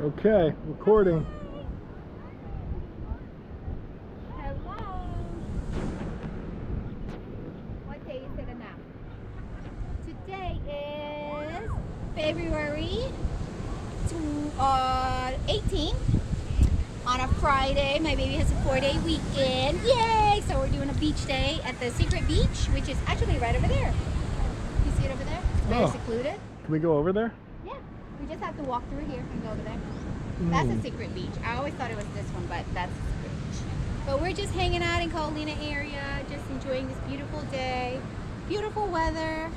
Okay, recording. Hello. What day is it now? Today is February 18th. On a Friday, my baby has a 4-day weekend. Yay! So we're doing a beach day at the Secret Beach, which is actually right over there. You see it over there? It's very secluded. Can we go over there? Yeah. We just have to walk through here and go over there. That's a secret beach. I always thought it was this one, but that's a secret beach. But we're just hanging out in Carolina area, just enjoying this beautiful day. Beautiful weather.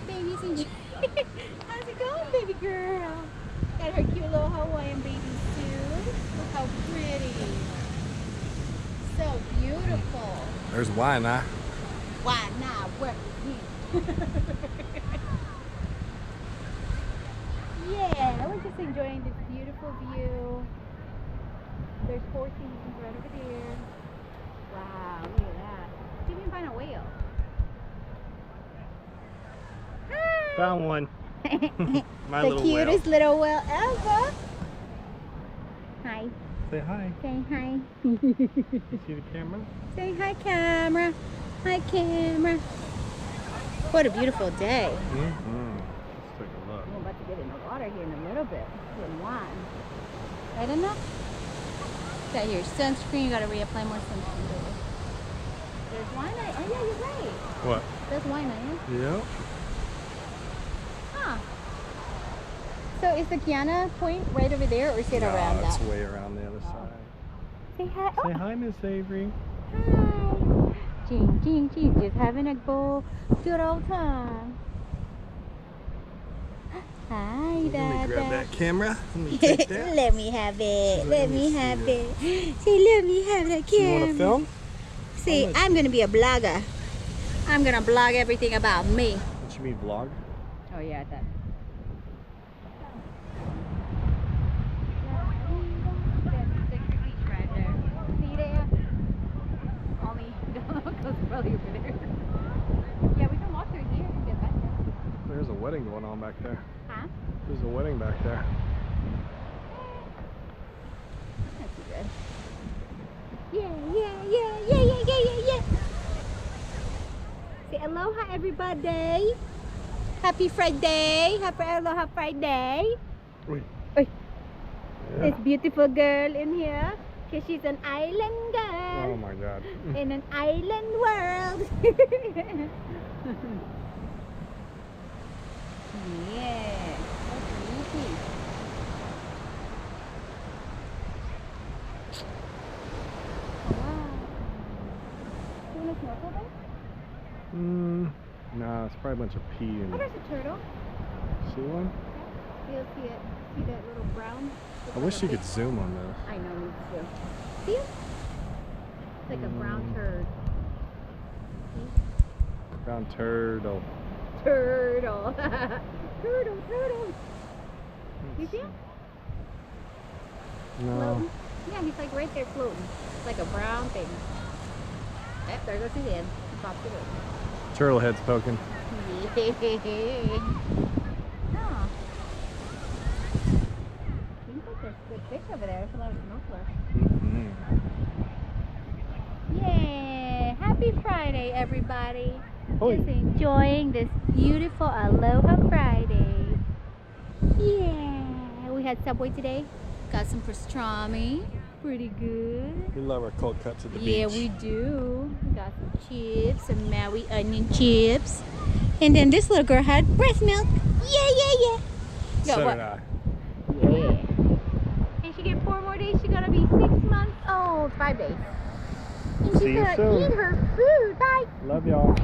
Baby's enjoying. How's it going, baby girl? Got her cute little Hawaiian baby suit. Look how pretty. So beautiful. There's Waina. Why not? Where? Yeah, we're just enjoying this beautiful view. There's Four Seasons right over there. Wow, look at that. Didn't even find a whale. Hi! Found one. My the little cutest whale. little whale ever. Hi. Say hi. Say hi. You see the camera? Say hi, camera. Hi, camera. What a beautiful day. Let's take a look. We're about to get in the water here in a little bit. Getting warm. Right enough? Got your sunscreen. You gotta reapply more sunscreen. Baby. There's Waina. Oh yeah, you're right. What? There's Waina, yeah? Yep. Huh. So is the Kiana Point right over there, or is it around it's that? way around the other side. Say hi. Oh, Say hi, Miss Avery. hi. Jean, just having a good old time. Hi, Let me Dada. grab that camera. Let me take that. Let me have it. Let me see have it. it. Say, let me have that camera. You want to film? See, I'm going to be a blogger. I'm going to blog everything about me. What you mean, vlog? Oh, yeah, that. See there? Only goes probably over there. Yeah, we can walk through here and get back there. There's a wedding going on back there. Huh? There's a wedding back there. That's too good. Yeah. Say aloha, everybody. Happy Friday. Happy aloha Friday. Wait. Oi. Yeah. This beautiful girl in here. Because she's an island girl. Oh my God. In an island world. Yeah. That's easy. Oh, wow. You want to snorkel there? Nah, it's probably a bunch of pee Oh, and there's a turtle. see one. You'll see it. See that little brown? I wish you could zoom on this. I know, me too. See it? It's like a brown turd. Brown turtle. Turtle. Turtle. You see him? No. Floating? Yeah, he's like right there floating. It's like a brown thing. Yep, there goes his head. He popped it up. Turtle head's poking. Oh. Seems like there's good fish over there. There's a lot of snorkelers. Yeah! Happy Friday, everybody. Oi. Just enjoying this beautiful Aloha Friday. Yeah! We had Subway today. Got some pastrami. Pretty good. We love our cold cuts at the Yeah, beach. we do. We got some chips, some Maui onion chips. And then this little girl had breast milk. Yeah. So Yo, what? did I. Yeah. And she get 4 more days. She's gonna be 6 months old. 5 days. And she's See you gonna soon. eat her food. Bye. Love y'all.